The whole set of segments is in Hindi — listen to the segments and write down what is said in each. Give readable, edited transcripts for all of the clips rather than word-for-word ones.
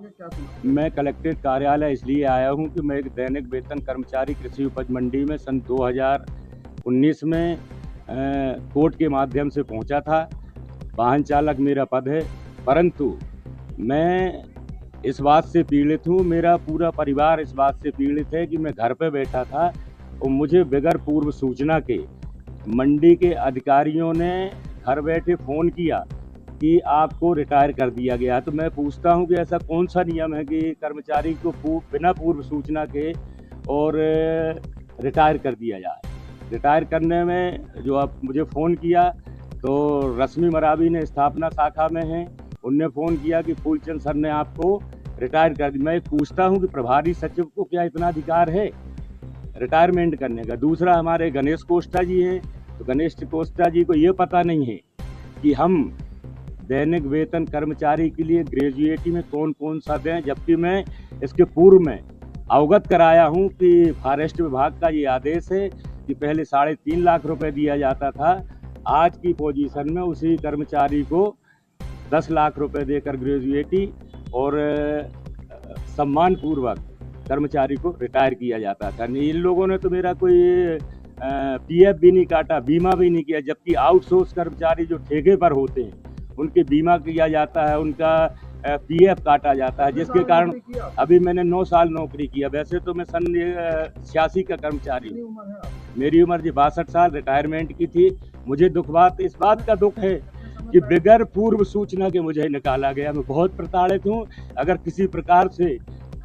आगे क्या समस्या? मैं कलेक्ट्रेट कार्यालय इसलिए आया हूं कि मैं एक दैनिक वेतन कर्मचारी कृषि उपज मंडी में सन 2019 में कोर्ट के माध्यम से पहुंचा था। वाहन चालक मेरा पद है, परंतु मैं इस बात से पीड़ित हूँ, मेरा पूरा परिवार इस बात से पीड़ित है कि मैं घर पे बैठा था और मुझे बगैर पूर्व सूचना के मंडी के अधिकारियों ने घर बैठे फ़ोन किया कि आपको रिटायर कर दिया गया। तो मैं पूछता हूं कि ऐसा कौन सा नियम है कि कर्मचारी को बिना पूर्व सूचना के और रिटायर कर दिया जाए। रिटायर करने में जो आप मुझे फ़ोन किया तो रश्मि मरावी ने स्थापना शाखा में हैं, उनने फ़ोन किया कि फूलचंद सर ने आपको रिटायर कर दिया। मैं पूछता हूं कि प्रभारी सचिव को क्या इतना अधिकार है रिटायरमेंट करने का? दूसरा, हमारे गणेश कोष्ठा जी हैं, तो गणेश कोष्ठा जी को ये पता नहीं है कि हम दैनिक वेतन कर्मचारी के लिए ग्रेजुएटी में कौन कौन सा दें, जबकि मैं इसके पूर्व में अवगत कराया हूं कि फॉरेस्ट विभाग का ये आदेश है कि पहले 3.5 लाख रुपए दिया जाता था। आज की पोजीशन में उसी कर्मचारी को 10 लाख रुपए देकर ग्रेजुएटी और सम्मान पूर्वक कर्मचारी को रिटायर किया जाता था। इन लोगों ने तो मेरा कोई पीएफ भी नहीं काटा, बीमा भी नहीं किया, जबकि आउटसोर्स कर्मचारी जो ठेके पर होते हैं उनके बीमा किया जाता है, उनका पीएफ काटा जाता है, जिसके कारण अभी मैंने 9 साल नौकरी किया। वैसे तो मैं सन 86 का कर्मचारी हूँ। मेरी उम्र जी 62 साल रिटायरमेंट की थी। मुझे इस बात का दुख है कि बगैर पूर्व सूचना के मुझे निकाला गया। मैं बहुत प्रताड़ित हूँ। अगर किसी प्रकार से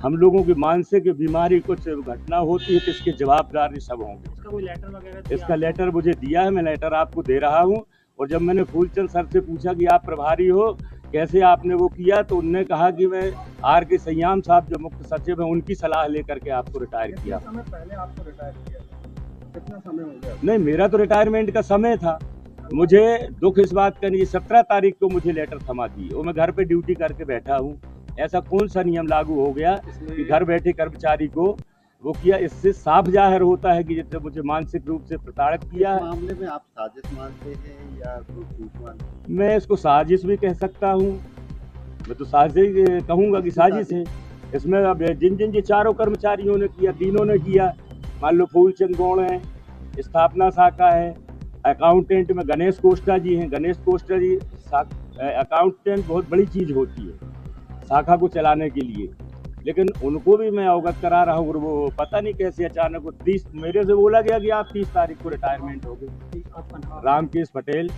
हम लोगों की मानसिक बीमारी कुछ घटना होती है तो इसके जवाबदार सब होंगे। इसका कोई लेटर वगैरह? इसका लेटर मुझे दिया है, मैं लेटर आपको दे रहा हूँ। और जब मैंने फूलचंद सर से पूछा कि आप प्रभारी हो, कैसे आपने वो किया, तो उनने कहा कि मैं आर के संयाम साहब जो मुख्य सचिव हैं उनकी सलाह लेकर के आपको रिटायर किया। समय पहले आपको रिटायर किया, कितना समय हो गया? नहीं, मेरा तो रिटायरमेंट का समय था। मुझे दुख इस बात का नहीं, 17 तारीख को मुझे लेटर थमा दी और मैं घर पे ड्यूटी करके बैठा हूँ। ऐसा कौन सा नियम लागू हो गया कि घर बैठे कर्मचारी को वो किया? इससे साफ जाहिर होता है कि जिससे मुझे मानसिक रूप से प्रताड़ित किया है। मामले में आप साजिश मानते हैं या कोई झूठ मानते हैं? मैं इसको साजिश भी कह सकता हूँ, मैं तो साजिश कहूँगा कि साजिश है। इसमें अब जिन ये चारों कर्मचारियों ने किया, तीनों ने किया। मान लो फूलचंद गौड़ है, स्थापना शाखा है, अकाउंटेंट में गणेश कोष्ठा जी हैं। गणेश कोष्ठा जी अकाउंटेंट बहुत बड़ी चीज़ होती है शाखा को चलाने के लिए, लेकिन उनको भी मैं अवगत करा रहा हूँ। और वो पता नहीं कैसे अचानक 30 मेरे से बोला गया कि आप 30 तारीख को रिटायरमेंट हो गए। रामकेश पटेल।